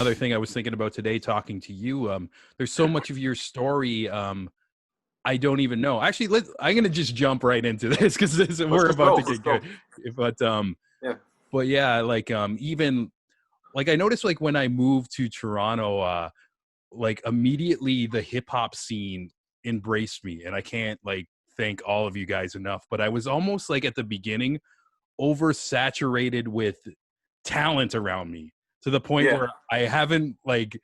another thing I was thinking about today talking to you. There's so much of your story I don't even know. Actually, I'm gonna just jump right into this because we're about to get good. But Yeah. But yeah, like even like I noticed like when I moved to Toronto, like immediately the hip hop scene embraced me, and I can't like thank all of you guys enough. But I was almost like at the beginning oversaturated with talent around me to the point Yeah. where I haven't like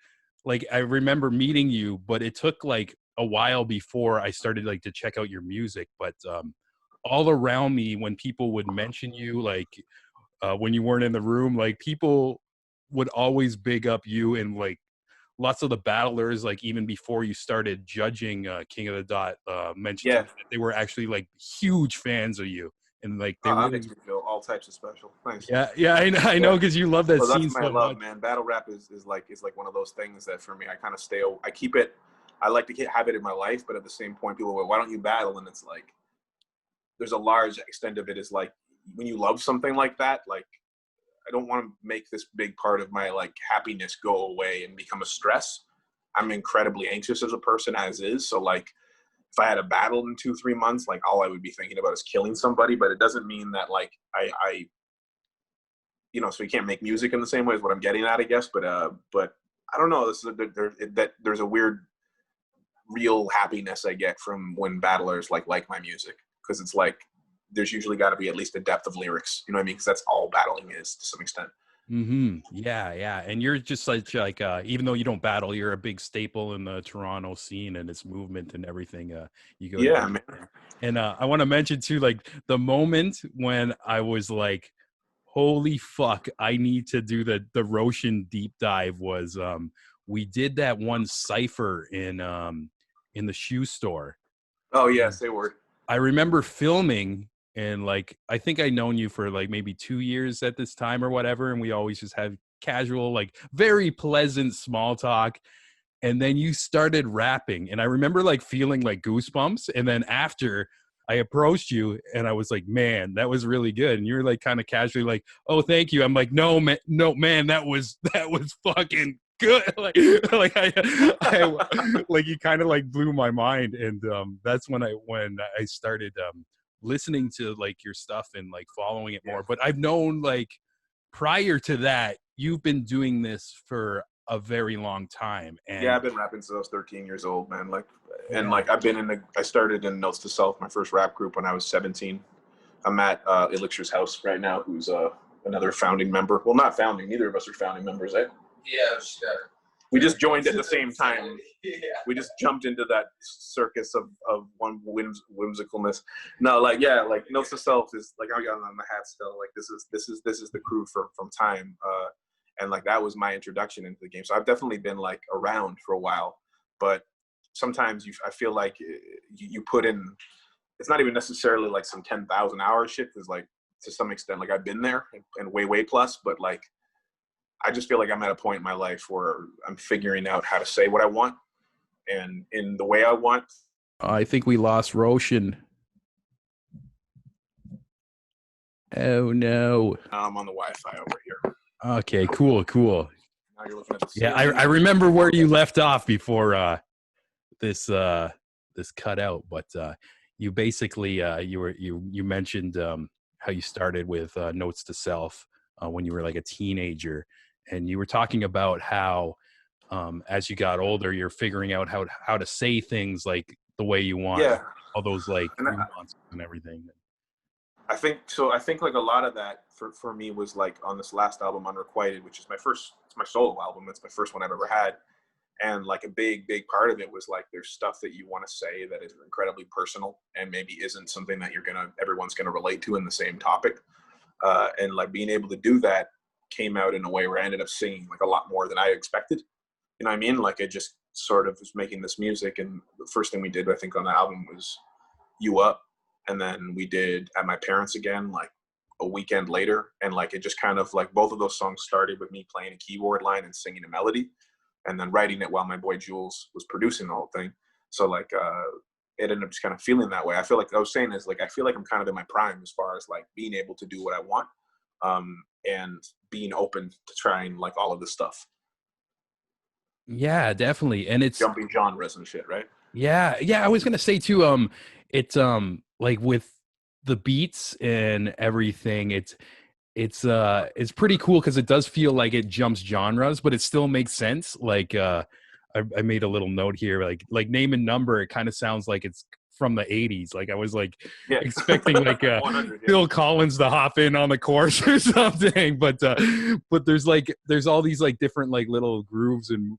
I remember meeting you, but it took like a while before I started like to check out your music. But all around me, when people would mention you, like when you weren't in the room, like people would always big up you, and like lots of the battlers, like even before you started judging King of the Dot, mentioned to Yeah. me that they were actually like huge fans of you, and like they That really, makes me feel all types of special. Thanks. yeah, I Yeah. know, because you love that Well, that's scene my so love, much. man. Battle rap is like one of those things that for me, I kind of I keep it. I like to have it in my life, but at the same point, people go, "Why don't you battle?" And it's like there's a large extent of it is like when you love something like that, like I don't want to make this big part of my like happiness go away and become a stress. I'm incredibly anxious as a person as is. So like if I had a battle in 2-3 months, like all I would be thinking about is killing somebody. But it doesn't mean that like I so you can't make music in the same way as what I'm getting at, I guess. But I don't know. There's a weird, real happiness I get from when battlers like my music, because it's like there's usually got to be at least a depth of lyrics. You know what I mean? Because that's all battling is to some extent. Yeah, and you're just such like even though you don't battle, you're a big staple in the Toronto scene and its movement and everything. You go to Yeah, eat. man. And I want to mention too, like the moment when I was like, holy fuck, I need to do the Roshin deep dive was we did that one cipher in the shoe store. Oh yeah, And say word. I remember filming, and like I think I known you for like maybe 2 years at this time or whatever, and we always just have casual, like very pleasant small talk. And then you started rapping, and I remember like feeling like goosebumps. And then after I approached you and I was like, man, that was really good. And you were like kind of casually like, oh, thank you. I'm like, no man, that was fucking good. like I like you kind of like blew my mind. And that's when I started listening to like your stuff and like following it more. But I've known like prior to that, you've been doing this for a very long time. Yeah, And I've been rapping since I was 13 years old, man. Like, and yeah, like I started in Notes to Self, my first rap group, when I was 17. I'm at Elixir's house right now, who's another founding member. Well, not founding. Neither of us are founding members, eh? Yeah, sure. We just joined at the same time. Yeah. We just jumped into that circus of one whimsicalness. No, like yeah, like Notes to Self is like I got on my hat still. Like this is the crew from time, and like that was my introduction into the game. So I've definitely been like around for a while, but sometimes I feel like you put in. It's not even necessarily like some 10,000 hour shit. Because like to some extent, like I've been there and way plus, but like. I just feel like I'm at a point in my life where I'm figuring out how to say what I want and in the way I want. I think we lost Roshin. Oh no. I'm on the Wi-Fi over here. Okay, cool. Now you're looking at the Yeah, ceiling. I remember where you left off before this cut out, but you basically you mentioned how you started with Notes to Self when you were like a teenager, and you were talking about how as you got older, you're figuring out how to say things like the way you want, Yeah, all those like and nuances and everything. I think so. I think like a lot of that for me was like on this last album, Unrequited, which is it's my solo album. It's my first one I've ever had. And like a big part of it was like there's stuff that you want to say that is incredibly personal and maybe isn't something that everyone's gonna relate to in the same topic. And like being able to do that came out in a way where I ended up singing like a lot more than I expected. You know what I mean? Like I just sort of was making this music, and the first thing we did, I think, on the album was You Up. And then we did At My Parents Again, like a weekend later. And like it just kind of like both of those songs started with me playing a keyboard line and singing a melody, and then writing it while my boy Jules was producing the whole thing. So like it ended up just kind of feeling that way. I feel like I was saying is like I feel like I'm kind of in my prime as far as like being able to do what I want, and being open to trying like all of this stuff. Yeah, definitely. And it's jumping genres and shit, right? yeah, yeah, I was gonna say too, it's like with the beats and everything, it's pretty cool because it does feel like it jumps genres, but it still makes sense. Like I made a little note here, like Name and Number, it kind of sounds like it's from the 80s. Like I was like Yeah. expecting like 100, yeah. Phil Collins to hop in on the chorus or something. But there's all these like different like little grooves and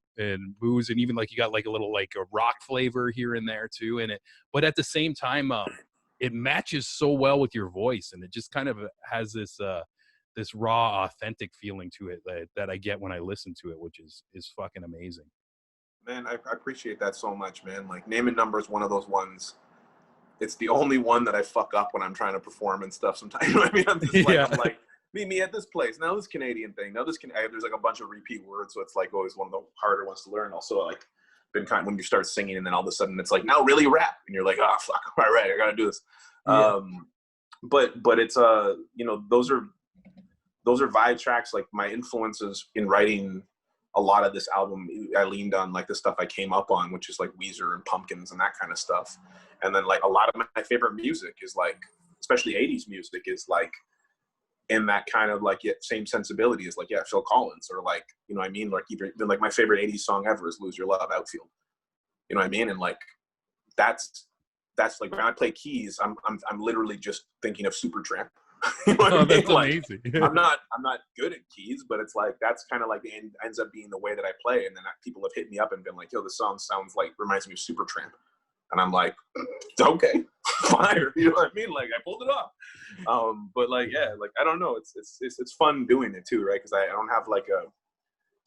moves, and even like you got like a little like a rock flavor here and there too in it. But at the same time, it matches so well with your voice, and it just kind of has this raw, authentic feeling to it that I get when I listen to it, which is fucking amazing. Man, I appreciate that so much, man. Like Name and Number is one of those ones. It's the only one that I fuck up when I'm trying to perform and stuff sometimes. You know what I mean? Yeah, I'm like, meet me at this place. Now this Canadian thing. Now there's like a bunch of repeat words, so it's like always one of the harder ones to learn. Also, like been kind of, when you start singing and then all of a sudden it's like, now really rap, and you're like, oh fuck, all right, I gotta do this. yeah, But it's you know, those are vibe tracks. Like my influences in writing a lot of this album, I leaned on like the stuff I came up on, which is like Weezer and Pumpkins and that kind of stuff. And then like a lot of my favorite music is like, especially 80s music, is like in that kind of like, yeah, same sensibility as like, yeah, Phil Collins, or like, you know what I mean? Like even like my favorite 80s song ever is Lose Your Love, Outfield. You know what I mean? And like that's like when I play keys, I'm literally just thinking of Supertramp. You know what oh, I mean? that's Like amazing. I'm not good at keys, but it's like that's kind of like ends up being the way that I play. And then people have hit me up and been like, "Yo, this song sounds like reminds me of Supertramp," and I'm like, "Okay, fire." You know what I mean? Like I pulled it off. But like yeah, like I don't know. It's fun doing it too, right? Because I don't have like a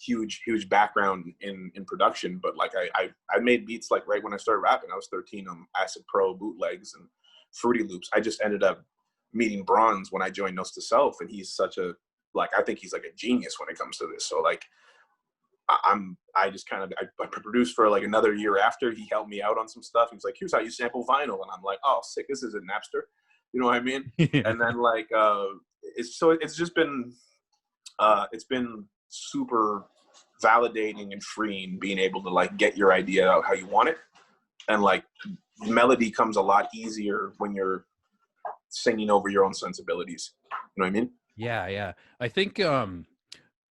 huge background in production, but like I made beats like right when I started rapping. I was 13 on Acid Pro, bootlegs, and Fruity Loops. I just ended up meeting Bronze when I joined Notes to Self, and he's such a like I think he's like a genius when it comes to this. So like I just kind of I produced for like another year after. He helped me out on some stuff. He's like, here's how you sample vinyl, and I'm like, oh sick, this isn't Napster. You know what I mean? And then like it's just been it's been super validating and freeing being able to like get your idea out how you want it, and like melody comes a lot easier when you're singing over your own sensibilities. You know what I mean? Yeah, yeah. I think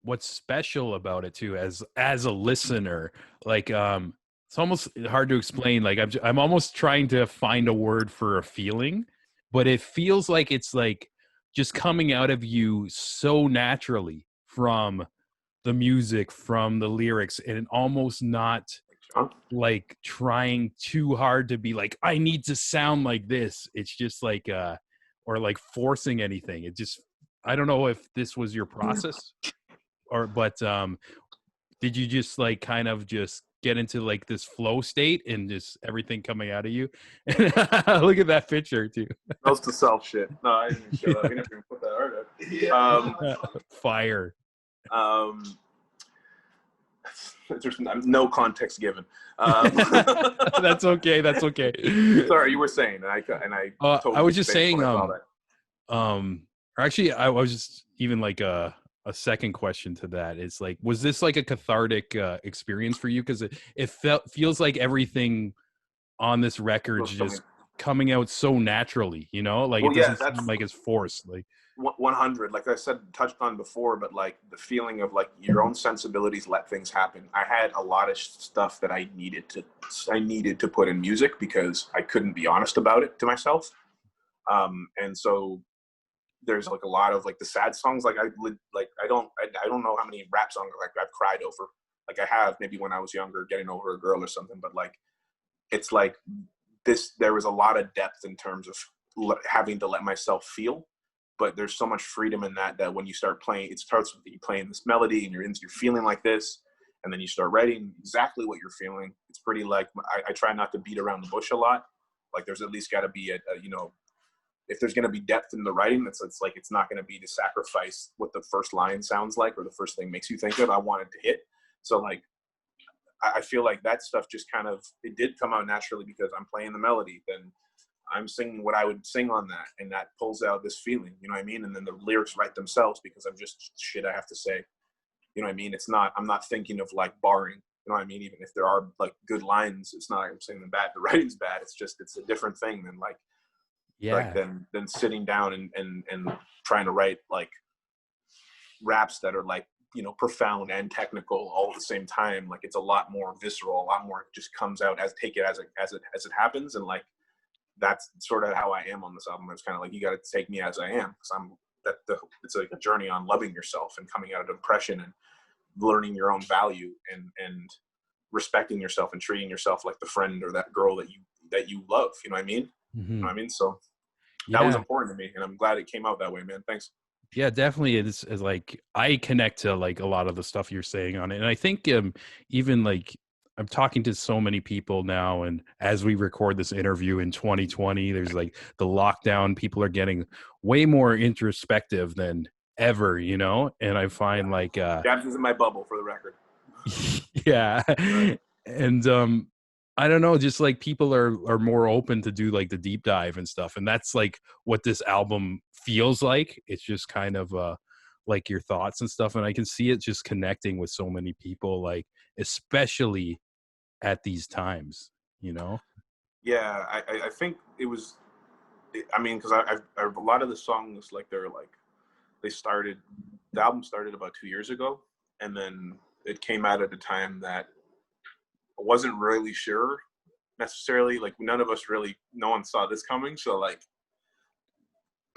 what's special about it too, as a listener, like it's almost hard to explain. Like I'm almost trying to find a word for a feeling, but it feels like it's like just coming out of you so naturally from the music, from the lyrics, and almost not Huh? like trying too hard to be like I need to sound like this. It's just like or like forcing anything. It just I don't know if this was your process or but did you just like kind of just get into like this flow state and just everything coming out of you? Look at that picture too. Notes to Self shit. No, I didn't even show that. We never even put that art up. Yeah. Fire. Um, there's no context given. That's okay. That's okay. Sorry, you were saying, and I I totally was just spaced saying, when I saw that. or actually, I was just even like a second question to that. It's like, was this like a cathartic experience for you? Because it feels like everything on this record's just coming out so naturally, you know, like Well, it yeah, doesn't that's seem like it's forced. Like 100. Like I said, touched on before, but like the feeling of like your own sensibilities let things happen. I had a lot of stuff that I needed to put in music because I couldn't be honest about it to myself. And so there's like a lot of like the sad songs. Like I don't know how many rap songs like I've cried over. Like I have maybe when I was younger, getting over a girl or something. But like it's like this. There was a lot of depth in terms of having to let myself feel. But there's so much freedom in that when you start playing, it starts with you playing this melody and you're feeling like this, and then you start writing exactly what you're feeling. It's pretty like I try not to beat around the bush a lot. Like there's at least got to be a you know, if there's going to be depth in the writing, it's like it's not going to be to sacrifice what the first line sounds like or the first thing makes you think of. I want it to hit. So like I feel like that stuff just kind of it did come out naturally because I'm playing the melody. Then I'm singing what I would sing on that, and that pulls out this feeling. You know what I mean? And then the lyrics write themselves because I'm just shit I have to say. You know what I mean? It's not. I'm not thinking of like barring. You know what I mean? Even if there are like good lines, it's not like I'm saying the writing's bad. It's just, it's a different thing than Yeah. than sitting down and trying to write like raps that are like, you know, profound and technical all at the same time. Like it's a lot more visceral, a lot more just comes out as, take it as it happens. And like, that's sort of how I am on this album. It's kind of like, you got to take me as I am, because it's like a journey on loving yourself and coming out of depression and learning your own value and respecting yourself and treating yourself like the friend or that girl that you love. You know what I mean? You know what I mean? So that was Yeah. important to me, and I'm glad it came out that way, man. Thanks. Yeah, definitely. Is like I connect to like a lot of the stuff you're saying on it, and I think even like I'm talking to so many people now, and as we record this interview in 2020, there's like the lockdown. People are getting way more introspective than ever, you know. And I Yeah. find like Gabs is in my bubble, for the record. yeah, Right. and I don't know, just like people are more open to do like the deep dive and stuff, and that's like what this album feels like. It's just kind of like your thoughts and stuff, and I can see it just connecting with so many people, like especially at these times, you know. Yeah, I think it was. I mean, because I've a lot of the songs, like they're like, they started, the album started about 2 years ago, and then it came out at a time that I wasn't really sure necessarily. Like none of us really, no one saw this coming. So like,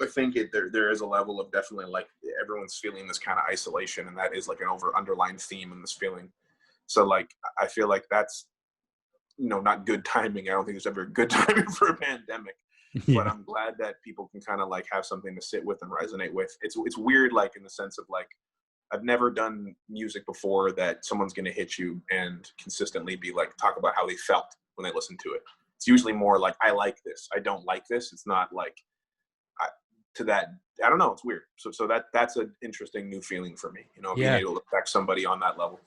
I think there is a level of definitely like everyone's feeling this kind of isolation, and that is like an underlying theme in this feeling. So like, I feel like that's, you know, not good timing. I don't think there's ever good timing for a pandemic. But Yeah. I'm glad that people can kind of like have something to sit with and resonate with. It's weird, like in the sense of like, I've never done music before that someone's going to hit you and consistently be like, talk about how they felt when they listened to it. It's usually more like, I like this, I don't like this. It's not like to that. I don't know. It's weird. So that's an interesting new feeling for me. You know, being Yeah. able to affect somebody on that level.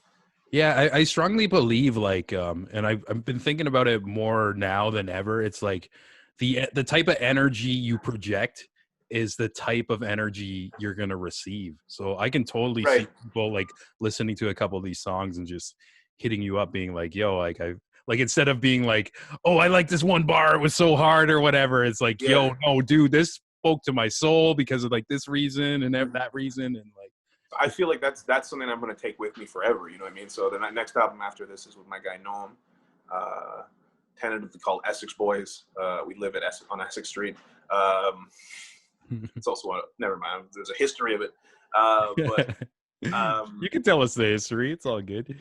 Yeah, I strongly believe like and I've been thinking about it more now than ever. It's like the type of energy you project is the type of energy you're gonna receive. So I can totally Right. see people like listening to a couple of these songs and just hitting you up being like, yo, like I like instead of being like, oh, I like this one bar, it was so hard or whatever, it's like, Yeah. yo, no, dude, this spoke to my soul because of like this reason and that reason and like I feel like that's something I'm going to take with me forever. You know what I mean? So the next album after this is with my guy Noam, uh, tentatively called Essex Boys. We live at on Essex Street. It's also never mind. There's a history of it, but you um, can tell us the history. It's all good.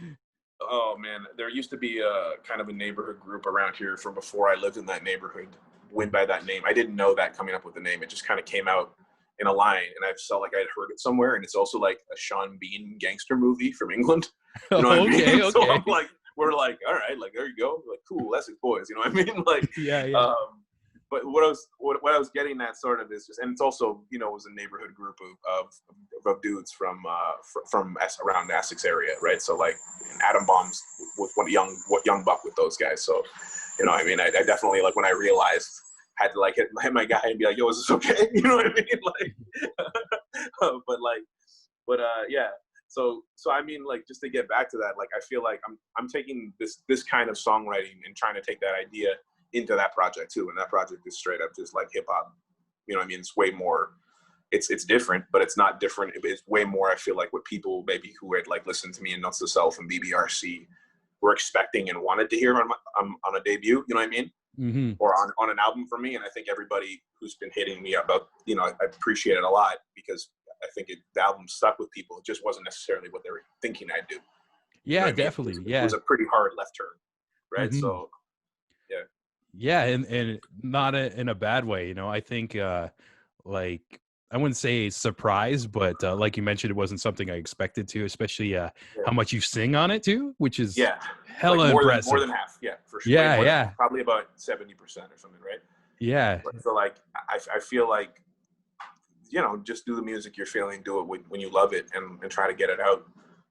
oh man, there used to be a kind of a neighborhood group around here from before I lived in that neighborhood. Went by that name. I didn't know that coming up with the name. It just kind of came out in a line, and I felt like I'd heard it somewhere. And it's also like a Sean Bean gangster movie from England. You know what I Okay, mean? So okay. I'm like, we're like, all right, like there you go, like cool, Essex Boys. You know what I mean? Like, Yeah, yeah. but what I was getting at sort of is just, and it's also, you know, it was a neighborhood group of dudes from around the Essex area, right? So like Adam Bombs with what young buck with those guys. So, you know, I mean, I definitely, like when I realized, had to like hit my guy and be like, yo, is this okay? You know what I mean? Like, yeah. So I mean, like, just to get back to that, like, I feel like I'm taking this kind of songwriting and trying to take that idea into that project too. And that project is straight up just like hip hop. You know what I mean? It's way more. It's different, but it's not different. It's way more. I feel like what people maybe who had like listened to me and Nuts to Self and BBRC were expecting and wanted to hear on a debut. You know what I mean? Mm-hmm. Or on an album for me. And I think everybody who's been hitting me about, you know, I appreciate it a lot, because I think the album stuck with people. It just wasn't necessarily what they were thinking I'd do. You know Yeah, what I mean? definitely. It was Yeah. a pretty hard left turn, right? Mm-hmm. So yeah. Yeah, and not in a bad way, you know. I think like I wouldn't say surprised, but like you mentioned, it wasn't something I expected to, especially Yeah. how much you sing on it too, which is Yeah, like hella more impressive. than half. Yeah, for sure. Way Yeah, more than yeah, half. Probably about 70% or something, right? yeah. But so like, I feel like, you know, just do the music you're feeling, do it when you love it, and try to get it out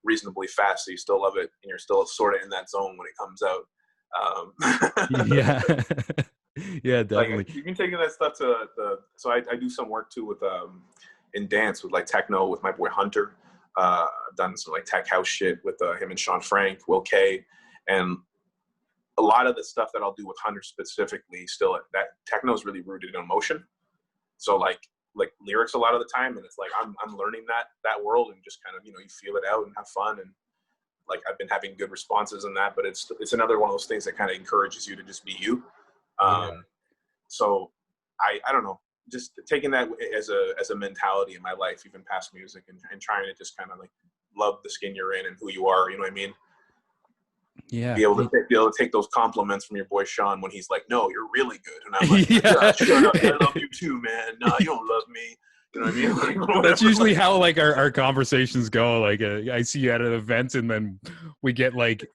reasonably fast so you still love it and you're still sort of in that zone when it comes out. Yeah. Yeah, Like definitely. you've been taking that stuff to the. So I do some work too with in dance with like techno with my boy Hunter. I've done some like tech house shit with him and Sean Frank, Will K, and a lot of the stuff that I'll do with Hunter specifically, still that techno is really rooted in emotion. So like lyrics a lot of the time, and it's like I'm learning that world, and just kind of, you know, you feel it out and have fun, and like I've been having good responses in that. But it's another one of those things that kind of encourages you to just be you. So I don't know, just taking that as a mentality in my life, even past music, and trying to just kind of like love the skin you're in and who you are. You know what I mean? Yeah. Be able to take those compliments from your boy Sean when he's like, "No, you're really good," and I'm like, "Yeah, shut up. I love you too, man. Nah, you don't love me." You know what I mean? Like, that's usually how like our conversations go. Like I see you at an event, and then we get like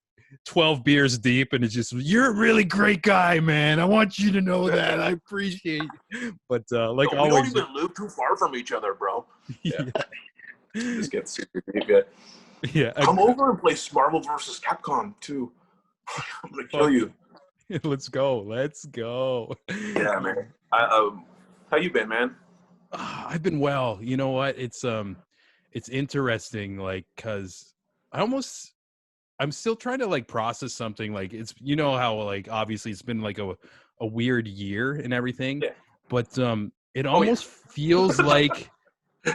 12 beers deep, and it's just, "You're a really great guy, man. I want you to know that. I appreciate you." But like we always, don't even live too far from each other, bro. Yeah. This gets super deep. Yeah. Yeah. Come over and play Marvel versus Capcom too. I'm gonna kill you. Let's go. Yeah, man. How you been, man? I've been well. You know what? It's interesting, like, cause I'm still trying to like process something. Like, it's, you know how like obviously it's been like a weird year and everything, Yeah. but it almost feels like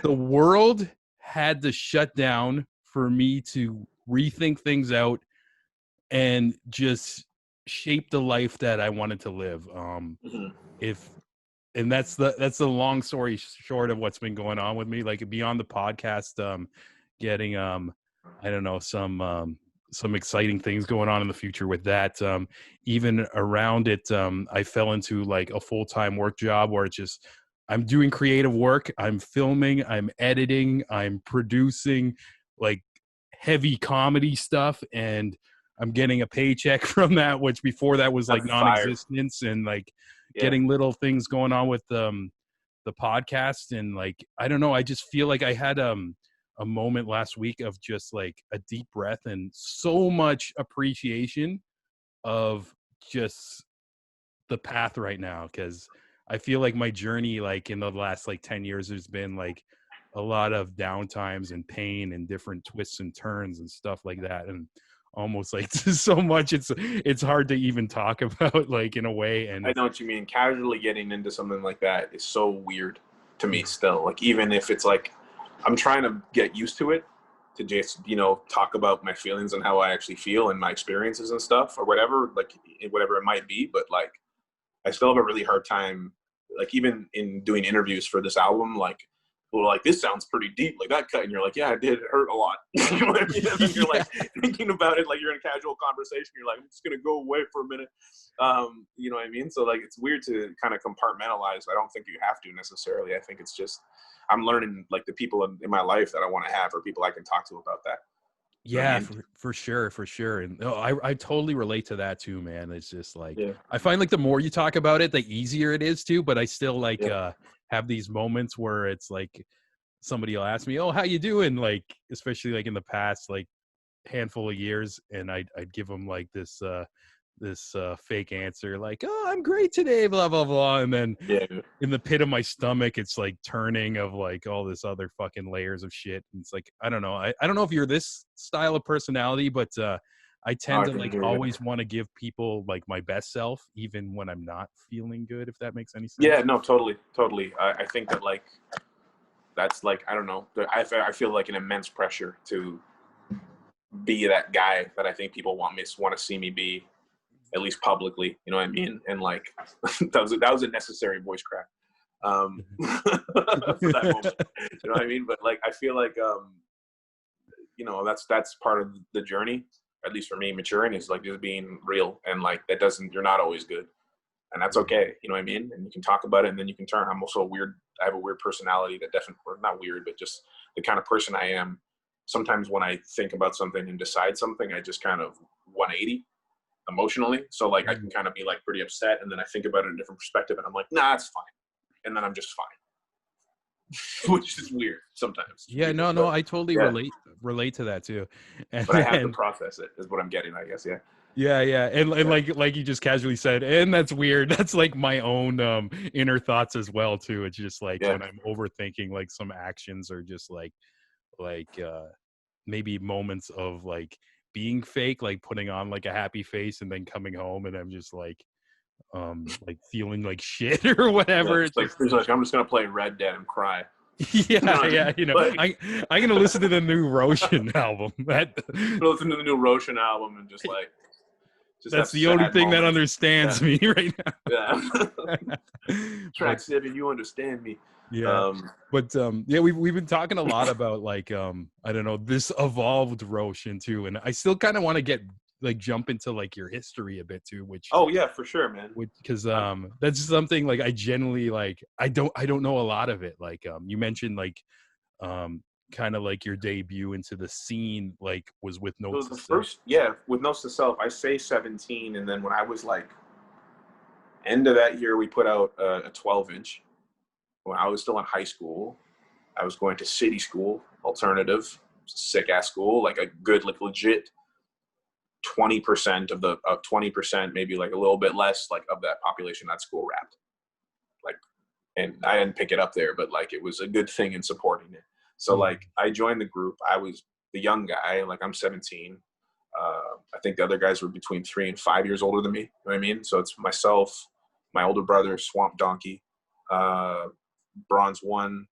the world had to shut down for me to rethink things out and just shape the life that I wanted to live. If and that's the long story short of what's been going on with me, like beyond the podcast, getting I don't know, some exciting things going on in the future with that. Even around it, I fell into like a full-time work job where it's just, I'm doing creative work, I'm filming, I'm editing, I'm producing like heavy comedy stuff, and I'm getting a paycheck from that, which before that was like That's fire. non-existent, and like Yeah. getting little things going on with the podcast. And like, I don't know, I just feel like I had a moment last week of just like a deep breath and so much appreciation of just the path right now, because I feel like my journey, like in the last like 10 years, there's been like a lot of downtimes and pain and different twists and turns and stuff like that, and almost like so much it's hard to even talk about, like, in a way. And I know what you mean. Casually getting into something like that is so weird to me still. Like, even if it's like, I'm trying to get used to it, to just, you know, talk about my feelings and how I actually feel and my experiences and stuff, or whatever, like whatever it might be. But like, I still have a really hard time, like even in doing interviews for this album, like, well, like, this sounds pretty deep, like that cut, and you're like, yeah, it did, it hurt a lot. You know what I mean? And then you're like thinking about it, like you're in a casual conversation, you're like, I'm just gonna go away for a minute. You know what I mean? So like, it's weird to kind of compartmentalize. I don't think you have to necessarily. I think it's just, I'm learning like the people in my life that I want to have, or people I can talk to about that. yeah, I mean? for sure. And no, I totally relate to that too, man. It's just like, Yeah. I find like the more you talk about it, the easier it is to, but I still like Yeah. have these moments where it's like somebody will ask me, "Oh, how you doing?" Like, especially like in the past like handful of years, and I'd give them like this fake answer, like, "Oh, I'm great today, blah blah blah," and then Yeah. in the pit of my stomach it's like turning of like all this other fucking layers of shit. And it's like, I don't know, I don't know if you're this style of personality, but I tend I to can like hear you. always want to give people like my best self even when I'm not feeling good, if that makes any sense. Yeah, no, totally. I think that like, that's like, I don't know, I feel like an immense pressure to be that guy that I think people want to see me be, at least publicly. You know what I mean? And like, that was a necessary voice crack, for that moment. You know what I mean? But like, I feel like, you know, that's part of the journey. At least for me, maturing is like just being real, and like that doesn't, you're not always good, and that's okay. You know what I mean? And you can talk about it, and then you can turn. I'm also weird. I have a weird personality that definitely, or not weird, but just the kind of person I am. Sometimes when I think about something and decide something, I just kind of 180 emotionally. So like, I can kind of be like pretty upset, and then I think about it in a different perspective, and I'm like, nah, it's fine, and then I'm just fine, which is weird sometimes. Yeah, Weird, no, but I totally yeah. relate to that too. And But I have to then process it, is what I'm getting, I guess. Yeah. yeah, and Yeah. like you just casually said, and that's weird. That's like my own inner thoughts as well too. It's just like Yeah. when I'm overthinking like some actions, or just like maybe moments of like being fake, like putting on like a happy face and then coming home and I'm just like feeling like shit or Yeah, whatever. it's like, Just there's like I'm just gonna play Red Dead and cry. You know yeah, what I yeah, mean? Like, I'm gonna listen to the new Roshin album. listen to the new Roshin album and just have That's the only sad thing that moments. Yeah, understands me right yeah. now. But Track 7, you understand me. yeah. Um, But yeah, we've been talking a lot about like I don't know, this evolved Roshan too. And I still kind of want to get like jump into like your history a bit too, oh yeah, for sure, man. which because I'm, that's something like I generally like I don't know a lot of it. Like you mentioned like um kind of like your debut into the scene like was with so Notes to the Self. first, yeah, with Notes to Self, I say 17, and then when I was like end of that year, we put out a 12-inch. When I was still in high school, I was going to city school, alternative, sick ass school, like a good, like legit 20% of the 20%, maybe like a little bit less, like of that population at school rapped. Like, and I didn't pick it up there, but like it was a good thing in supporting it. So like I joined the group. I was the young guy, like I'm 17. I think the other guys were between 3 and 5 years older than me. You know what I mean? So it's myself, my older brother, Swamp Donkey, Bronze One,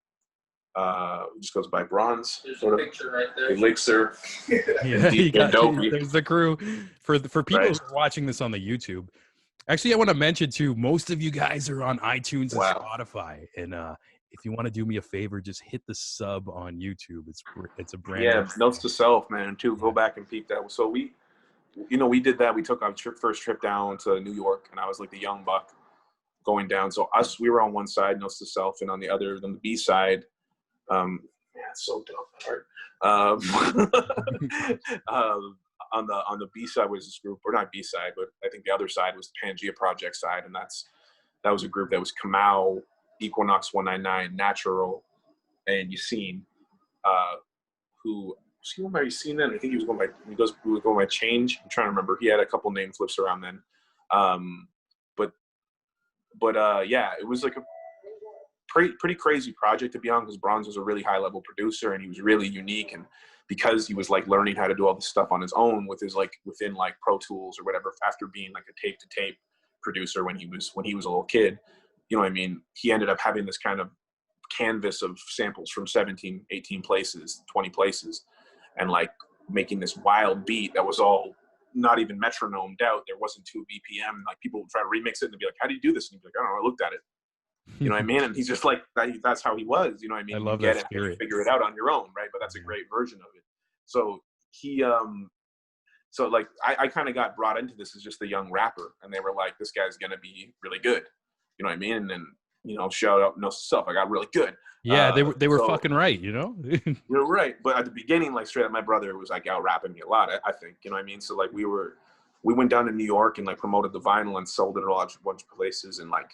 just goes by Bronze. There's sort a of. picture right there. Elixir, Yeah, and you DJ got Dopey. there's the crew for people Right. who are watching this on the YouTube. Actually, I want to mention too, most of you guys are on iTunes and Wow. Spotify. And if you want to do me a favor, just hit the sub on YouTube. It's a brand new Yeah, Notes to Self, man, too. yeah. Go back and peep that. So we did that. We took our first trip down to New York, and I was like the young buck going down. So we were on one side, Notes to Self, and on the other, on the B side, yeah, it's so dope. On the B side was this group, or not B side, but I think the other side was the Pangea Project side, and that was a group that was Kamau, Equinox 199, Natural, and Yassine, who was he going by Yassine then? I think he was going by Change. I'm trying to remember. He had a couple name flips around then, but yeah, it was like a pretty crazy project to be on, because Bronze was a really high level producer and he was really unique, and because he was like learning how to do all this stuff on his own with his like within like Pro Tools or whatever, after being like a tape to tape producer when he was a little kid, you know what I mean, he ended up having this kind of canvas of samples from 17, 18 places, 20 places, and like making this wild beat that was all not even metronomed out. There wasn't 2 BPM. Like people would try to remix it and they'd be like, how do you do this? And he'd be like, I don't know, I looked at it. You know what I mean? And he's just like, that's how he was, you know what I mean? I love you that get it, spirit. you figure it out on your own, right? But that's a great version of it. So he, so like, I kind of got brought into this as just a young rapper, and they were like, this guy's going to be really good. You know what I mean? And then, shout out no stuff. I got really good. Yeah, they were fucking right, you know? You're right. But at the beginning, like straight up, my brother was like out rapping me a lot, I think, you know what I mean? So like we went down to New York and like promoted the vinyl and sold it at a bunch of places, and like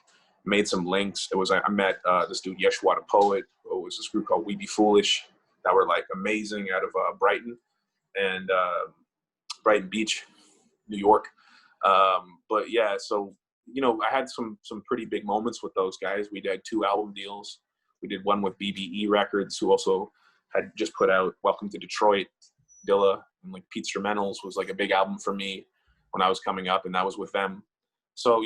made some links. I met this dude, Yeshua the Poet, who was this group called We Be Foolish that were like amazing out of Brighton and Brighton Beach, New York. But yeah, so, I had some pretty big moments with those guys. We did 2 album deals. We did one with BBE Records, who also had just put out Welcome to Detroit, Dilla, and like Pete Instrumentals was like a big album for me when I was coming up, and that was with them. So,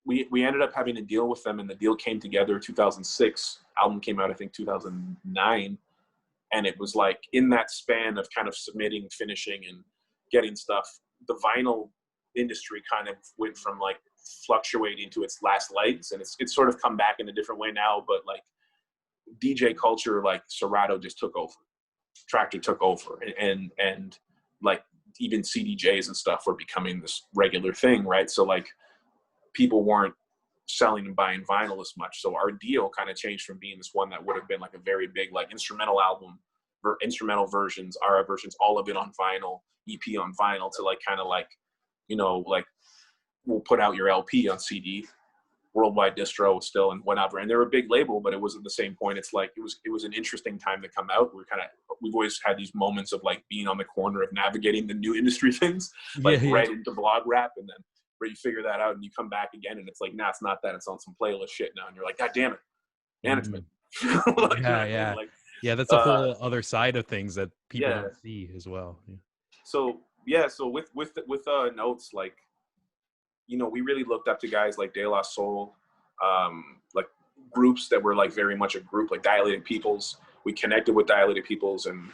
we ended up having a deal with them, and the deal came together 2006. Album came out, I think, 2009. And it was like in that span of kind of submitting, finishing, and getting stuff, the vinyl industry kind of went from like fluctuating to its last legs. And it's sort of come back in a different way now, but like DJ culture, like Serato just took over. Tractor took over. And like even CDJs and stuff were becoming this regular thing, right? So like people weren't selling and buying vinyl as much. So our deal kind of changed from being this one that would have been like a very big like instrumental album, instrumental versions, RF versions, all of it on vinyl, EP on vinyl, to like kind of like, like we'll put out your LP on CD, worldwide distro still and whatever. And they're a big label, but it was at the same point, it's like it was an interesting time to come out. We've always had these moments of like being on the corner of navigating the new industry things, like right into blog rap, and then where you figure that out and you come back again and it's like, nah, it's not that, it's on some playlist shit now, and you're like, god damn it, management. Yeah. Like Yeah, that's a whole other side of things that people Yeah. don't see as well. Yeah. So yeah, so with notes, like, you know, we really looked up to guys like De La Soul, like groups that were like very much a group, like Dilated Peoples. We connected with Dilated Peoples and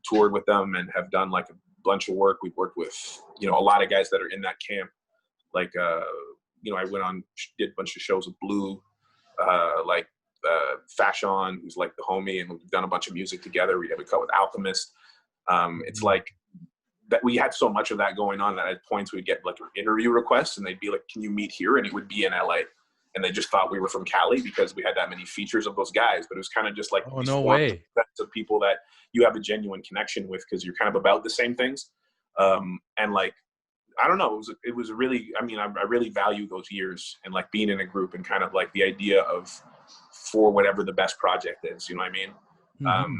toured with them and have done like a bunch of work. We've worked with, you know, a lot of guys that are in that camp. Like, you know, I went on, did a bunch of shows with Blue, like Fashion, who's like the homie, and we've done a bunch of music together. We have a cut with Alchemist. It's like that we had so much of that going on that at points we'd get like interview requests and they'd be like, can you meet here? And it would be in LA. And they just thought we were from Cali because we had that many features of those guys. But it was kind of just like Oh, these no forms way. of people that you have a genuine connection with because you're kind of about the same things. And like, I don't know, it was really, I mean, I really value those years and like being in a group and kind of like the idea of for whatever the best project is, you know what I mean? Mm-hmm.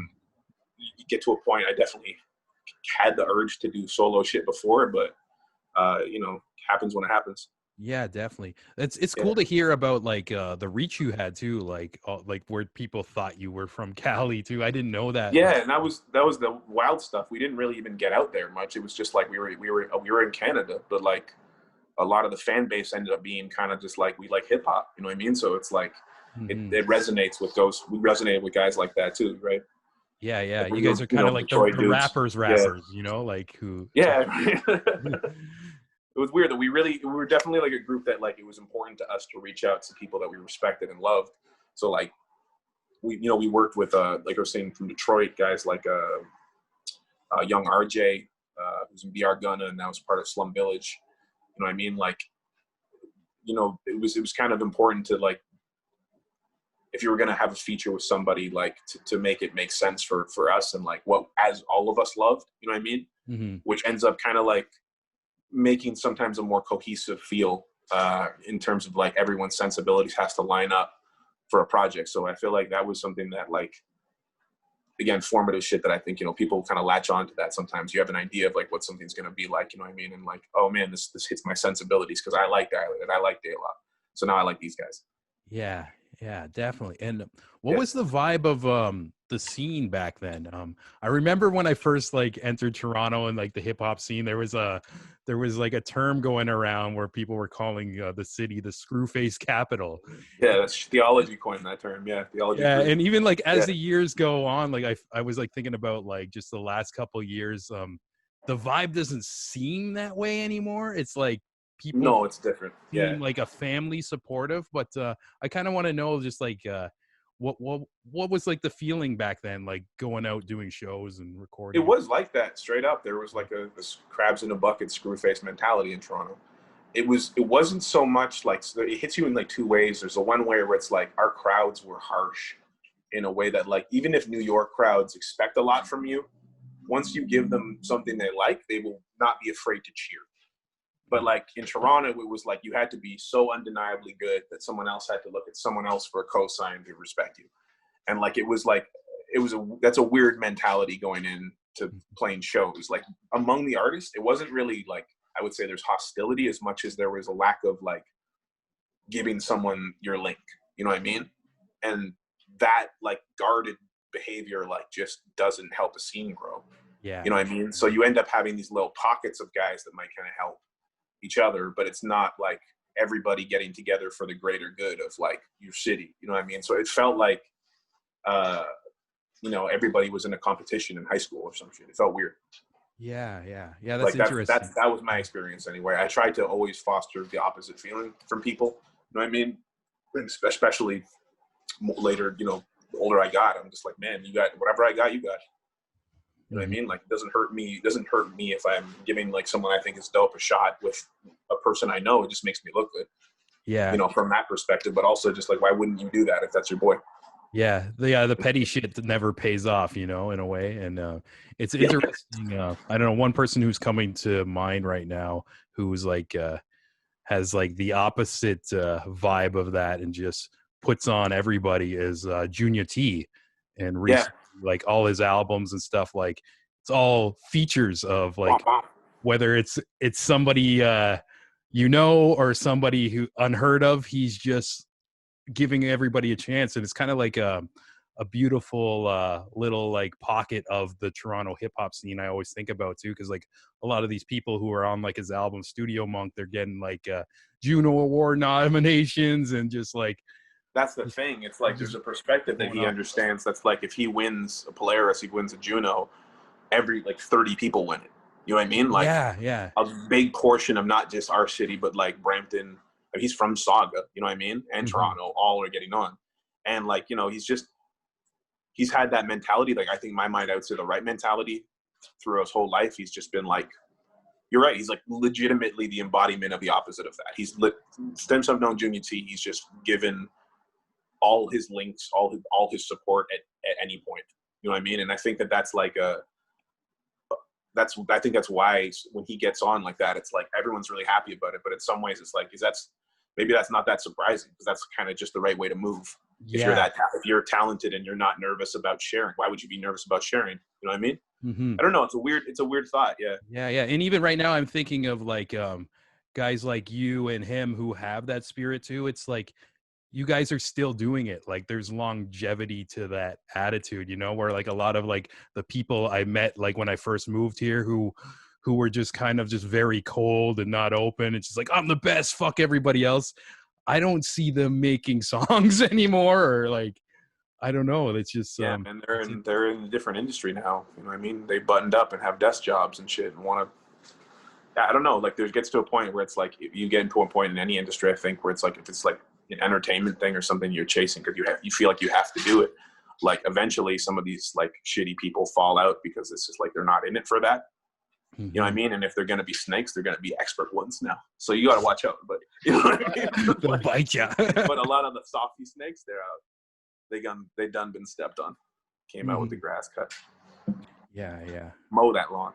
You get to a point, I definitely had the urge to do solo shit before, but you know, happens when it happens. Yeah, definitely. It's Yeah. cool to hear about like the reach you had too, like where people thought you were from Cali too. I didn't know that. Yeah, and that was the wild stuff. We didn't really even get out there much. It was just like we were in Canada, but like a lot of the fan base ended up being kind of just like we like hip hop, you know what I mean? So it's like Mm-hmm. it resonates with those. We resonated with guys like that too, right? Yeah, yeah. Like You we guys were, are you kind of know, like Detroit the dudes. rappers, Yeah, you know, like who yeah. It was weird that we were definitely like a group that like it was important to us to reach out to people that we respected and loved. So like we worked with like I was saying from Detroit guys like young RJ who's in BR Gunna and now is part of Slum Village. You know what I mean? Like, you know, it was kind of important to like if you were gonna have a feature with somebody like to make it make sense for us and like what as all of us loved. You know what I mean? mm-hmm. Which ends up kind of like making sometimes a more cohesive feel in terms of like everyone's sensibilities has to line up for a project. So I feel like that was something that like, again, formative shit that I think, you know, people kind of latch on to that. Sometimes you have an idea of like what something's going to be like, you know what I mean? And like, oh man, this hits my sensibilities because I like Dialect and I like De La. So now I like these guys. Yeah, yeah, definitely. And what Yeah. was the vibe of the scene back then? I remember when I first like entered Toronto and like the hip hop scene, there was like a term going around where people were calling the city the Screwface capital. Yeah. That's theology coined that term. Yeah. Theology Yeah, crew. and even like as Yeah. the years go on, like I was like thinking about like just the last couple years, the vibe doesn't seem that way anymore. It's like people No, it's different. Yeah. seem like a family supportive, but I kind of want to know just like what was like the feeling back then, like going out doing shows and It recording. was like that straight up. There was like a crabs in a bucket screw face mentality in Toronto. It wasn't so much like it hits you in like two ways. There's a one way where it's like our crowds were harsh in a way that like even if New York crowds expect a lot from you, once you give them something they like, they will not be afraid to cheer. But like in Toronto, it was like you had to be so undeniably good that someone else had to look at someone else for a cosign to respect you. And like it was like that's a weird mentality going in to playing shows. Like among the artists, it wasn't really like I would say there's hostility as much as there was a lack of like giving someone your link. You know what I mean? And that like guarded behavior like just doesn't help a scene grow. Yeah, You know what I mean? So you end up having these little pockets of guys that might kind of help each other, but it's not like everybody getting together for the greater good of like your city. You know what I mean? So it felt like uh you know, everybody was in a competition in high school or some shit. It felt weird. yeah. That's Like interesting. that was my experience anyway. I tried to always foster the opposite feeling from people. You know what I mean? And especially later, you know, the older I got, I'm just like, man, you got whatever I got, you got. You know what I Mhm. mean? Like, it doesn't hurt me. It doesn't hurt me if I'm giving like someone I think is dope a shot with a person I know. It just makes me look good, you Yeah, know, from that perspective. But also, just like, why wouldn't you do that if that's your boy? yeah, the petty shit that never pays off, you know, in a way. And it's Yeah, interesting. I don't know, one person who's coming to mind right now who's like has like the opposite vibe of that and just puts on everybody is Junior T. And yeah. recently, like all his albums and stuff, like it's all features of Womp like womp. whether it's somebody you know or somebody who unheard of. He's just giving everybody a chance, and it's kind of like a beautiful little like pocket of the Toronto hip hop scene. I always think about too, because like a lot of these people who are on like his album Studio Monk, they're getting like Juno Award nominations and just like That's the thing. It's like there's just a perspective that going he up. understands. That's like if he wins a Polaris, he wins a Juno. Every like 30 people win it. You know what I mean? Like Yeah, yeah. a big portion of not just our city, but like Brampton. Like, he's from Saga. You know what I mean? And Mhm. Toronto, all are getting on. And like he's had that mentality. Like I think my mind, I would say the right mentality through his whole life. He's just been like, you're right. He's like legitimately the embodiment of the opposite of that. Since I've known Junior T, he's just given all his links, all his support at any point. You know what I mean? And I think that's like I think that's why when he gets on like that, it's like everyone's really happy about it. But in some ways, it's like maybe that's not that surprising, because that's kind of just the right way to move. Yeah. If you're talented and you're not nervous about sharing, why would you be nervous about sharing? You know what I mean? Hmm. I don't know. It's a weird thought. Yeah. Yeah, yeah. And even right now I'm thinking of like guys like you and him who have that spirit too. It's like you guys are still doing it. Like there's longevity to that attitude, you know, where like a lot of like the people I met like when I first moved here who were just kind of just very cold and not open. It's just like, I'm the best, fuck everybody else. I don't see them making songs anymore, or like I don't know. It's just Yeah, and it's they're in a different industry now. You know what I mean? They buttoned up and have desk jobs and shit and want to. I don't know. Like there gets to a point where it's like if you get into a point in any industry, I think, where it's like if it's like an entertainment thing or something you're chasing because you feel like you have to do it. Like eventually, some of these like shitty people fall out because it's just like they're not in it for that. You know what I Mhm. mean? And if they're gonna be snakes, they're gonna be expert ones now. So you got to watch out. But you know what I mean? They'll Like, bite you. but a lot of the softy snakes, they're out. They done been stepped on. Came out with the grass cut. Yeah, yeah. Mow that lawn.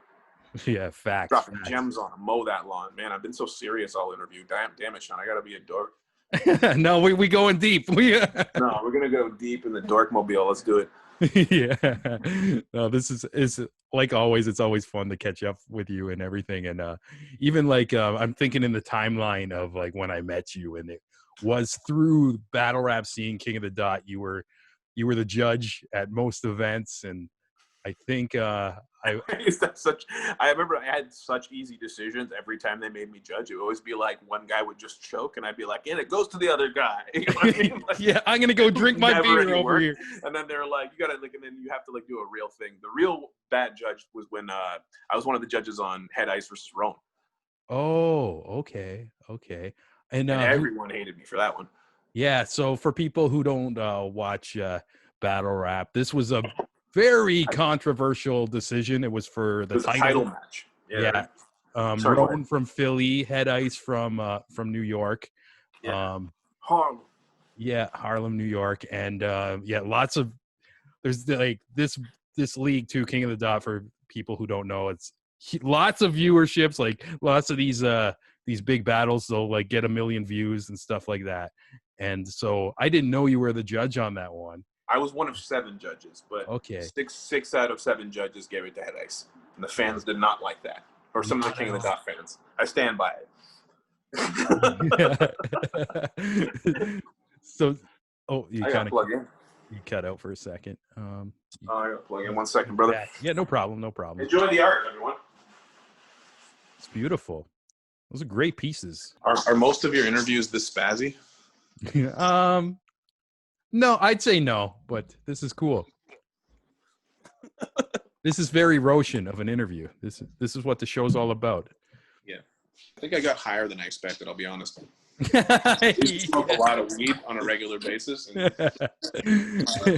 Yeah, facts, Dropping gems on them. Mow that lawn. Man, I've been so serious all interview. Damn it, Sean. I gotta be a dork. facts. No, we going deep. We No, we're gonna go deep in the dork mobile. Let's do it. yeah. No, this is like always, it's always fun to catch up with you and everything. And even like I'm thinking in the timeline of like when I met you, and it was through battle rap scene, King of the Dot. You were the judge at most events, and I think I I remember I had such easy decisions every time they made me judge. It would always be like one guy would just choke, and I'd be like, and it goes to the other guy. You know what I mean? Like, yeah, I'm gonna go drink my never beer any over work. here. And then they're like, you gotta like, and then you have to like do a real thing. The real bad judge was when I was one of the judges on Head Ice versus Rome, Oh, okay, okay. And and who? everyone hated me for that one. Yeah, so for people who don't watch battle rap, this was a very controversial decision. It was for It the was a title title. match. Yeah, Sorry, go ahead. Roan from Philly, Head Ice from New York. Yeah. Um, Harlem. yeah, Harlem, New York, and yeah, lots of there's like this league too, King of the Dot. For people who don't know, it's lots of viewerships. Like lots of these big battles, they'll like get 1 million views and stuff like that. And so I didn't know you were the judge on that one. I was one of 7 judges, but Okay. six out of 7 judges gave it to Head Ice, and the fans did not like that, or some of the Not King at of the all. Dot fans. I stand by it. So, oh, you I gotta kind of plug in. you cut out for a second. Oh, I gotta plug in 1 second, brother. Yeah, no problem, no problem. Enjoy the art, everyone. It's beautiful. Those are great pieces. Are most of your interviews this spazzy? No, I'd say no, but this is cool. This is very Roshin of an interview. This is what the show's all about. Yeah. I think I got higher than I expected, I'll be honest. I Yeah. smoke a lot of weed on a regular basis. And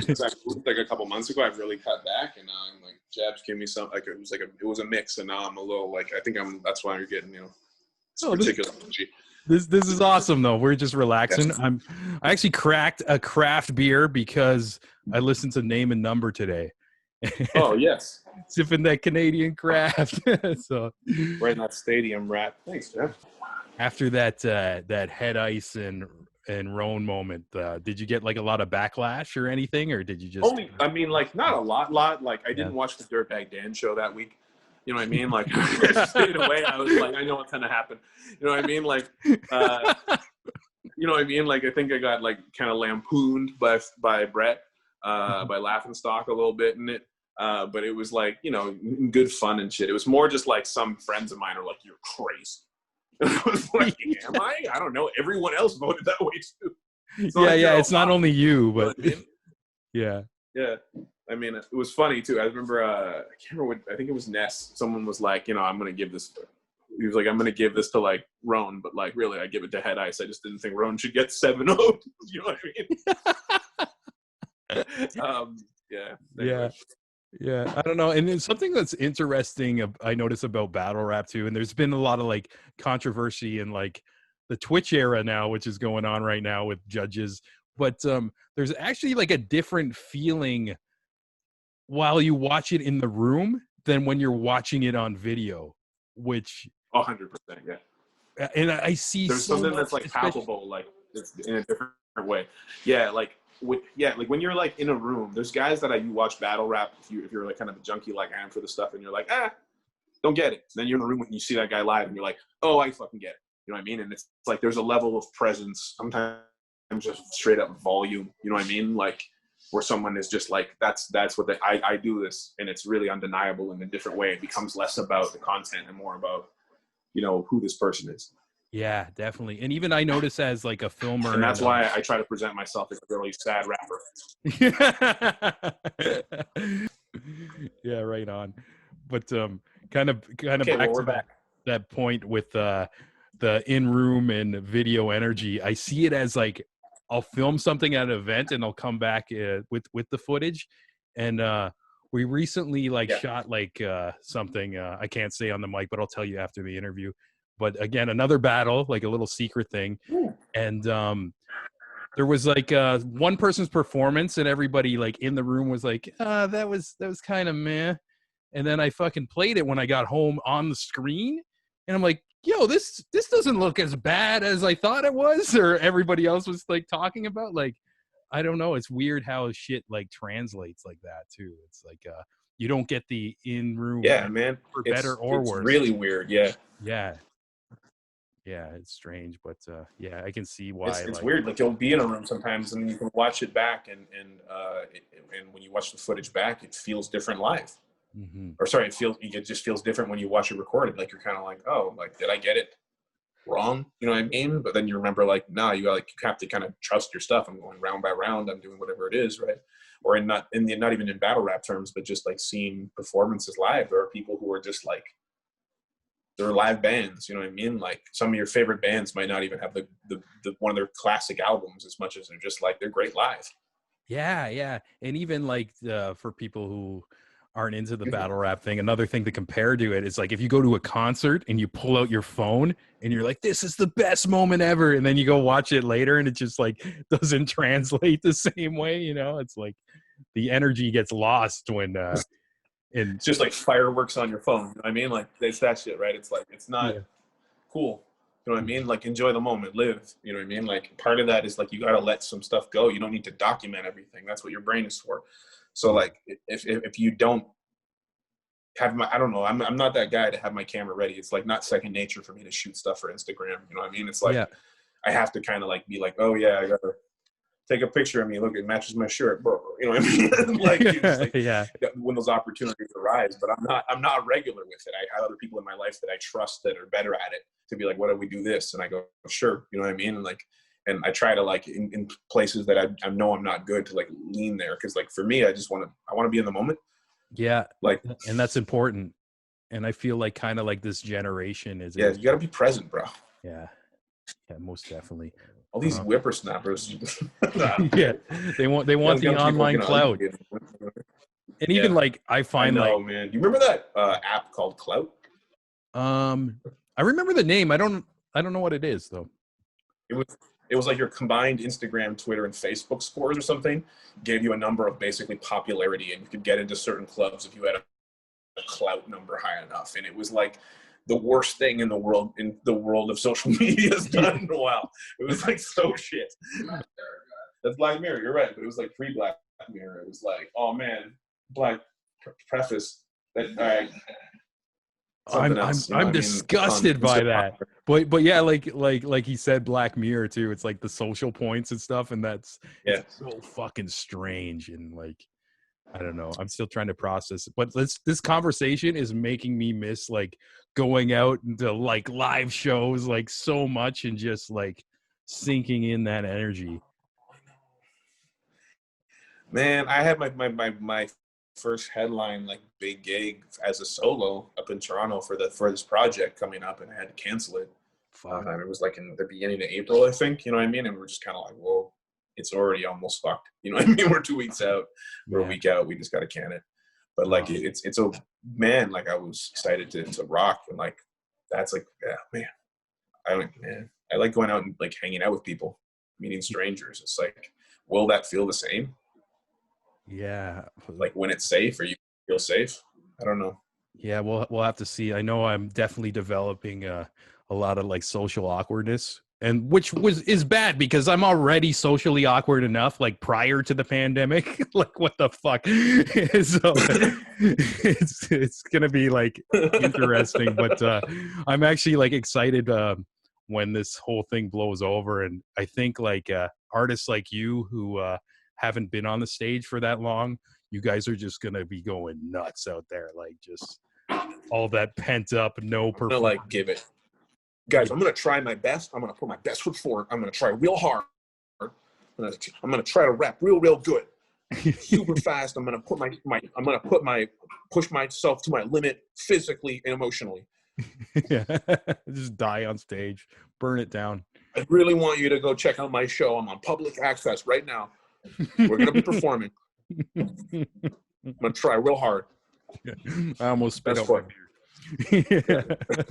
since I moved like a couple months ago, I've really cut back, and now I'm like, Jabs give me some, like it was a mix, and now I'm a little like, I think that's why you're getting, Oh, particular energy. This is awesome though. We're just relaxing. Yes. I actually cracked a craft beer because I listened to Name and Number today. Oh yes, Sipping that Canadian craft. So right in that stadium rat. Thanks, Jeff. after that Head Ice and Roan moment, did you get like a lot of backlash or anything, or did you just Only, I mean, like not a lot. Like I didn't Yeah. watch the Dirtbag Dan show that week. You know what I mean? Like I stayed away. I was like, I know what's gonna happen. You know what I mean? Like, you know what I mean? Like I think I got like kind of lampooned by Brett. by Laughing Stock a little bit in it. But it was like, you know, good fun and shit. It was more just like some friends of mine are like, "You're crazy." And I was like, "Am I? I don't know. Everyone else voted that way too." It's Yeah, yeah. It's not only you, but you know what I mean? yeah. Yeah. I mean, it was funny too. I remember, I can't remember what, I think it was Ness. Someone was like, you know, I'm going to give this, he was like, I'm going to give this to like Roan, but like really I give it to Head Ice. I just didn't think Roan should get 7 votes. You know what I mean? Yeah. Anyway. Yeah. Yeah, I don't know. And then something that's interesting I notice about battle rap too, and there's been a lot of like controversy in like the Twitch era now, which is going on right now with judges. But there's actually like a different feeling while you watch it in the room than when you're watching it on video, which 100%. Yeah. and I see There's so something much, that's like palpable, like it's in a different way. Yeah. Like, like when you're like in a room, there's guys that you watch battle rap if you're like kind of a junkie like I am for the stuff, and you're like, don't get it. And then you're in the room and you see that guy live, and you're like, oh, I fucking get it. You know what I mean? And it's like there's a level of presence, sometimes just straight up volume. You know what I mean? Like where someone is just like, that's what I do this, and it's really undeniable in a different way. It becomes less about the content and more about, you know, who this person is. Yeah, definitely. And even I notice as like a filmer, and that's why I try to present myself as a really sad rapper. Yeah, right on. But kind of okay, back well, to that point with the in-room and video energy. I see it as like I'll film something at an event and I'll come back with the footage. And we recently like shot like something I can't say on the mic, but I'll tell you after the interview. But again, another battle, like a little secret thing. And there was like one person's performance, and everybody like in the room was like, that was kind of meh. And then I fucking played it when I got home on the screen, and I'm like, yo, this doesn't look as bad as I thought it was, or everybody else was like talking about. Like, I don't know. It's weird how shit like translates like that too. It's like you don't get the in room, man. for better or it's worse. Really weird, yeah. Yeah, it's strange, but yeah, I can see why. It's weird. Like you'll be in a room sometimes, and you can watch it back, and when you watch the footage back, it feels different live. Mm-hmm. Or sorry, it just feels different when you watch it recorded. Like you're kind of like, oh, like did I get it wrong? You know what I mean? But then you remember, like, nah, you have to kind of trust your stuff. I'm going round by round. I'm doing whatever it is, right? Or not even in battle rap terms, but just like seeing performances live. There are people who are just like, they're live bands, you know what I mean? Like some of your favorite bands might not even have the one of their classic albums as much as they're just like, they're great live. Yeah. And even like for people who aren't into the battle rap thing, another thing to compare to it is like if you go to a concert and you pull out your phone and you're like, this is the best moment ever, and then you go watch it later and it just like doesn't translate the same way, you know? It's like the energy gets lost when it's just like fireworks on your phone. You know what I mean? Like it's that shit, right? It's like, it's not cool. You know what I mean? Like enjoy the moment, live. You know what I mean? Like part of that is like, you got to let some stuff go. You don't need to document everything. That's what your brain is for. So like if you don't have I don't know, I'm not that guy to have my camera ready. It's like not second nature for me to shoot stuff for Instagram. You know what I mean? It's like, I have to kind of like be like, oh yeah, I gotta take a picture of me. Look, it matches my shirt, bro. You know what I mean? Like, when those opportunities arise. But I'm not regular with it. I have other people in my life that I trust that are better at it to be like, what do we do this? And I go, sure. You know what I mean? And I try to like in places that I know I'm not good to like lean there. Cause like for me, I want to be in the moment. Yeah. Like, and that's important. And I feel like kind of like this generation is. Yeah. You gotta be present, bro. Yeah. Yeah, most definitely. All these whippersnappers. Yeah. They want the online clout. And even like I find man. You remember that app called Clout? I remember the name. I don't know what it is though. It was like your combined Instagram, Twitter, and Facebook scores or something gave you a number of basically popularity, and you could get into certain clubs if you had a clout number high enough. And it was like the worst thing in the world of social media has done in a while. It was like so shit. That's Black Mirror. You're right, but it was like pre-Black Mirror. It was like, oh man, Black preface. That all right. I'm disgusted by that. but yeah, like he said, Black Mirror too. It's like the social points and stuff, and it's Yeah. so fucking strange and like I don't know. I'm still trying to process it. But this conversation is making me miss like going out into like live shows like so much and just like sinking in that energy. Man, I had my first headline like big gig as a solo up in Toronto for this project coming up, and I had to cancel it. Fuck. It was like in the beginning of April, I think. You know what I mean? And we're just kind of like, whoa, it's already almost fucked. You know what I mean? We're 2 weeks out. We're a Yeah. week out. We just got to can it. But like, it's a man. Like I was excited to rock, and like that's like, yeah, man. I like going out and like hanging out with people, meeting strangers. It's like, will that feel the same? Yeah. Like when it's safe, or you feel safe? I don't know. Yeah, we'll have to see. I know I'm definitely developing a lot of like social awkwardness, and which is bad because I'm already socially awkward enough like prior to the pandemic. Like what the fuck? So it's gonna be like interesting, but I'm actually like excited when this whole thing blows over, and I think like artists like you who haven't been on the stage for that long, you guys are just gonna be going nuts out there, like just all that pent up, no I'm gonna performance. like give it, guys. I'm gonna try my best. I'm gonna put my best foot forward. I'm gonna try real hard. I'm gonna try to rap real good, super fast. I'm gonna push myself to my limit physically and emotionally. Yeah, just die on stage, burn it down. I really want you to go check out my show. I'm on public access right now. We're gonna be performing. I'm gonna try real hard. I almost spit Best out my foot. beer. Yeah.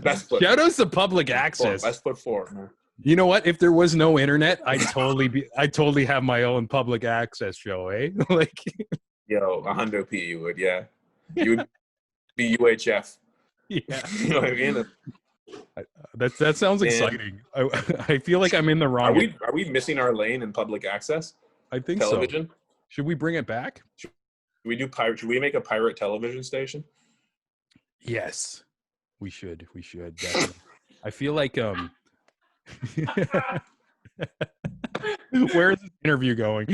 Best foot. Shout outs to public access. Best foot forward, man. You know what? If there was no internet, I'd totally have my own public access show, eh? Like, Yo, 100p you would, yeah. You would be UHF. yeah. You know what I mean? That sounds exciting. I feel like I'm in the wrong. Are we missing our lane in public access I think television? so. Should we bring it back? Should we make a pirate television station? Yes, we should. We should definitely. I feel like where is this interview going?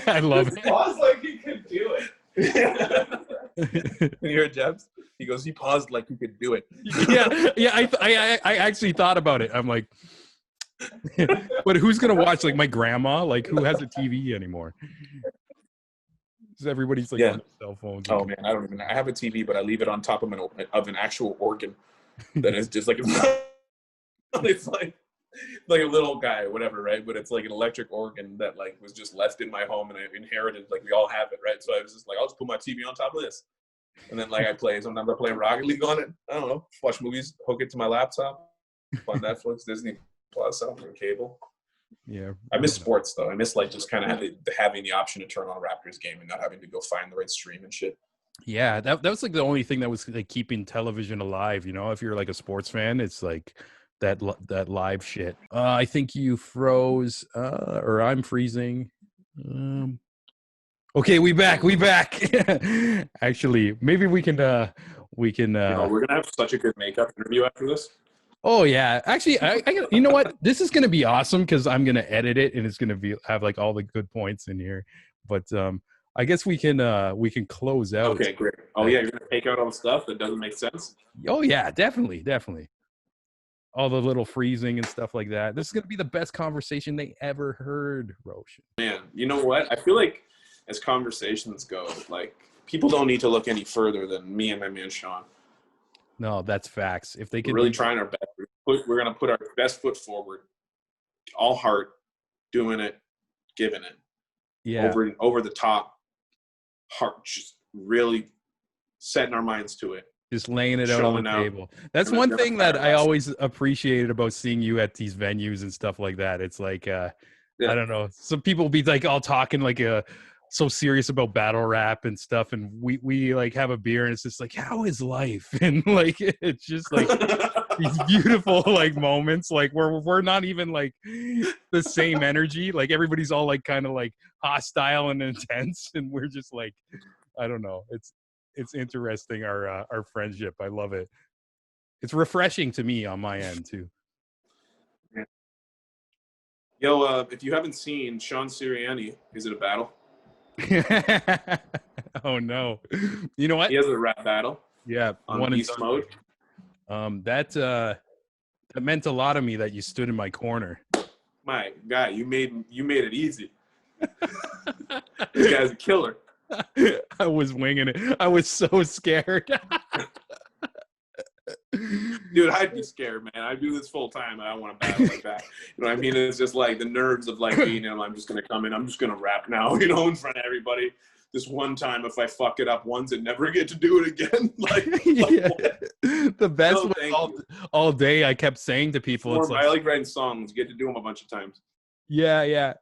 I love it. Paused like he could do it. You heard Jebs? He goes, he paused like he could do it. Yeah. I actually thought about it. I'm like, but who's gonna watch? Like my grandma? Like who has a TV anymore? Everybody's like on their cell phones. Oh man, I have a TV, but I leave it on top of an actual organ that is just like it's like a little guy or whatever, right? But it's like an electric organ that like was just left in my home and I inherited. Like we all have it, right? So I was just like, I'll just put my TV on top of this, and then like sometimes I play Rocket League on it. I don't know, watch movies, hook it to my laptop on Netflix, Disney Plus, on cable. Yeah, I miss sports though. I miss like just kind of having the option to turn on a Raptors game and not having to go find the right stream and shit. Yeah, that was like the only thing that was like keeping television alive. You know, if you're like a sports fan, it's like that live shit. I think you froze, or I'm freezing. Okay, we back. Actually, maybe we can. We're gonna have such a good makeup interview after this. Oh yeah, actually, I you know what? This is gonna be awesome because I'm gonna edit it and it's gonna have like all the good points in here. But I guess we can close out. Okay, great. Oh yeah, you're gonna take out all the stuff that doesn't make sense. Oh yeah, definitely. All the little freezing and stuff like that. This is gonna be the best conversation they ever heard, Roshin. Man, you know what? I feel like as conversations go, like people don't need to look any further than me and my man Sean. No, that's facts. If they can We're really trying our best. We're gonna put our best foot forward, all heart, doing it, giving it. Yeah. Over the top, heart, just really setting our minds to it. Just laying it out on the table. That's one thing that I always appreciated about seeing you at these venues and stuff like that. It's like, I don't know. Some people be like all talking like so serious about battle rap and stuff. And we like have a beer and it's just like, how is life? And like, it's just like these beautiful like moments, like we're not even like the same energy. Like everybody's all like kind of like hostile and intense. And we're just like, I don't know. It's interesting, our friendship. I love it. It's refreshing to me on my end too. Yo, if you haven't seen Sean Sirianni, Is It a Battle? Oh no. You know He what? has a rap battle Yeah, on one and Beast done. Mode. That meant a lot to me that you stood in my corner. My guy, you made it easy. This guy's a killer. I was winging it. I was so scared. Dude, I'd be scared, man. I do this full time and I want to battle like that. You know what I mean? It's just like the nerves of like being him. I'm just gonna come in, I'm just gonna rap now, you know, in front of everybody. This one time, if I fuck it up once and never get to do it again, Yeah. what? The best No, was all day I kept saying to people, it's like, I like writing songs. You get to do them a bunch of times. yeah.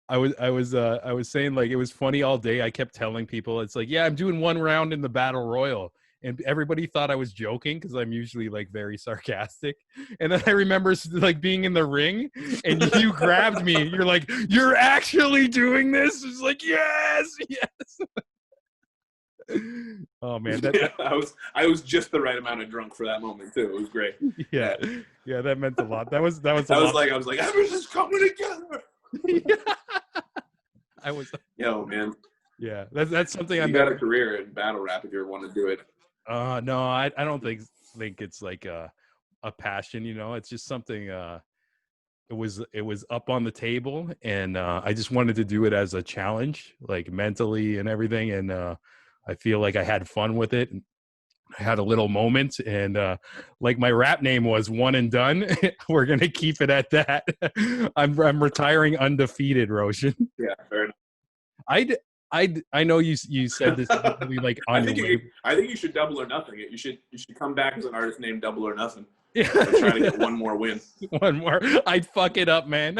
I was saying like it was funny all day. I kept telling people it's like, yeah, I'm doing one round in the battle royal. And everybody thought I was joking because I'm usually like very sarcastic. And then I remember like being in the ring and you grabbed me. You're like, you're actually doing this? It's like, yes. Oh man, Yeah, I was just the right amount of drunk for that moment too. It was great. yeah. Yeah, that meant a lot. That was a I was lot. like, everything's coming together. I was Yo, man, yeah. That's something I'm you got never a career in battle rap if you ever want to do it. no, I don't think it's like a passion, you know. It's just something it was up on the table and I just wanted to do it as a challenge, like mentally and everything, and I feel like I had fun with it. I had a little moment and like my rap name was One and Done. We're going to keep it at that. I'm retiring undefeated, Roshin. Yeah, fair enough. I know you said this really like on your way. I think you should double or nothing it. You should come back as an artist named Double or Nothing Yeah. and try to get one more win. One more. I'd fuck it up, man.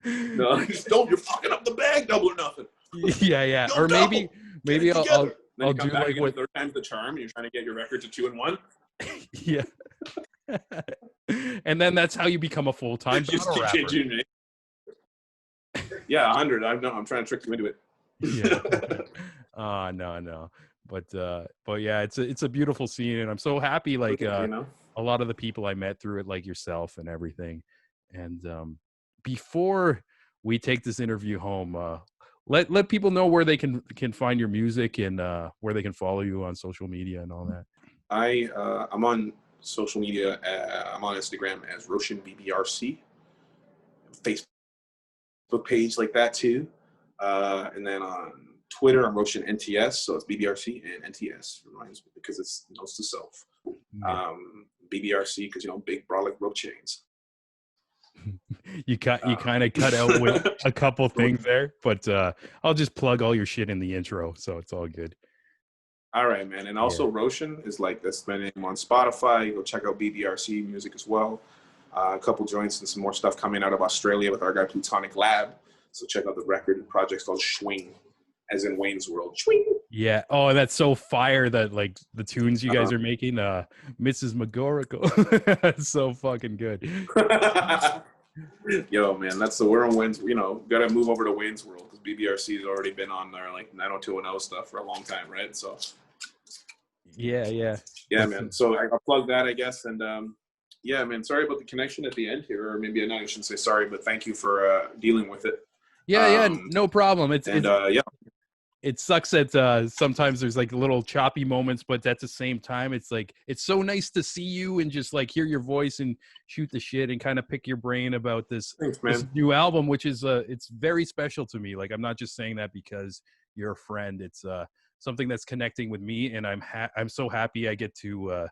No, just don't. You're fucking up the bag. Double or Nothing. Yeah. Don't Or maybe double. maybe I'll Then I'll you come do back like again what. the third time's the charm, and you're trying to get your record to 2-1. Yeah. And then that's how you become a full-time Just battle keep rapper. changing your name. Yeah, 100. I know. I'm trying to trick you into it. Yeah. No. But yeah, it's a beautiful scene and I'm so happy like You know. a lot of the people I met through it, like yourself and everything. And before we take this interview home, let people know where they can find your music and where they can follow you on social media and all that. I'm on social media. I'm on Instagram as Roshin BBRC, Facebook page like that too, and then on Twitter I'm Roshin NTS, so it's BBRC and NTS reminds me because it's notes to self. Yeah. BBRC because big broad like rope chains. You kind of cut out with a couple things there, but I'll just plug all your shit in the intro, so it's all good. All right, man. And also Roshin is like, that's my name on Spotify. Go check out BBRC music as well. A couple joints and some more stuff coming out of Australia with our guy Plutonic Lab. So check out the record and project's called Swing, as in Wayne's World. Swing. Yeah. Oh, that's so fire that like the tunes you guys are making. Mrs. McGorrickle. It's so fucking good. Yo, man, we're on Wayne's. Gotta move over to Wayne's World because BBRC has already been on their like 90210 stuff for a long time, right? So. Yeah, man. So I'll plug that, I guess, and yeah, man. Sorry about the connection at the end here, or maybe I shouldn't say sorry, but thank you for dealing with it. Yeah, no problem. Yeah. It sucks that sometimes there's like little choppy moments, but at the same time, it's like it's so nice to see you and just like hear your voice and shoot the shit and kind of pick your brain about this new album, which is it's very special to me. Like I'm not just saying that because you're a friend. It's something that's connecting with me, and I'm so happy I get to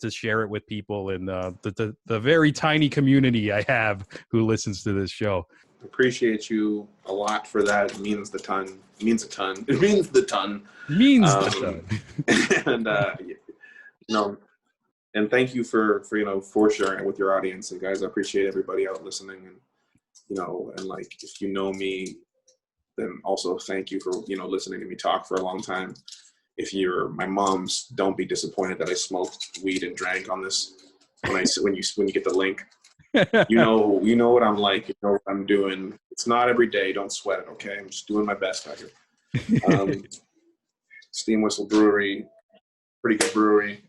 share it with people and the very tiny community I have who listens to this show. Appreciate you a lot for that. It means the ton. It means a ton. It means the ton. And and thank you for sharing it with your audience. And guys, I appreciate everybody out listening. And and like if you know me, then also thank you for listening to me talk for a long time. If you're my mom's, don't be disappointed that I smoked weed and drank on this when you get the link. You know what I'm like. You know what I'm doing. It's not every day. Don't sweat it, okay? I'm just doing my best out here. Steam Whistle Brewery, pretty good brewery.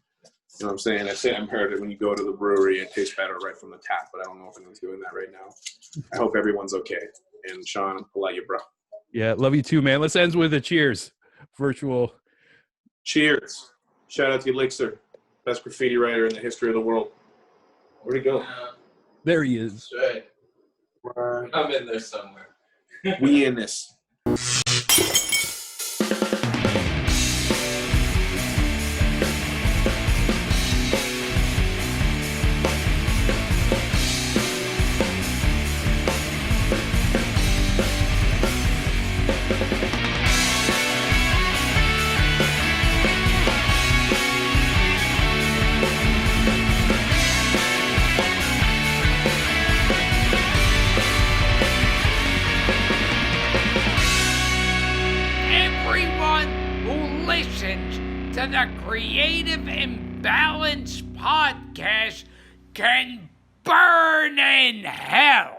You know what I'm saying? I've heard that when you go to the brewery, it tastes better right from the tap, but I don't know if anyone's doing that right now. I hope everyone's okay. And Sean, I'll let you, bro. Yeah, love you too, man. Let's end with a cheers. Virtual. Cheers. Shout out to Elixir, best graffiti writer in the history of the world. Where'd he go? There he is. Right. I'm in there somewhere. We in this. To the Creative Imbalance podcast can burn in hell.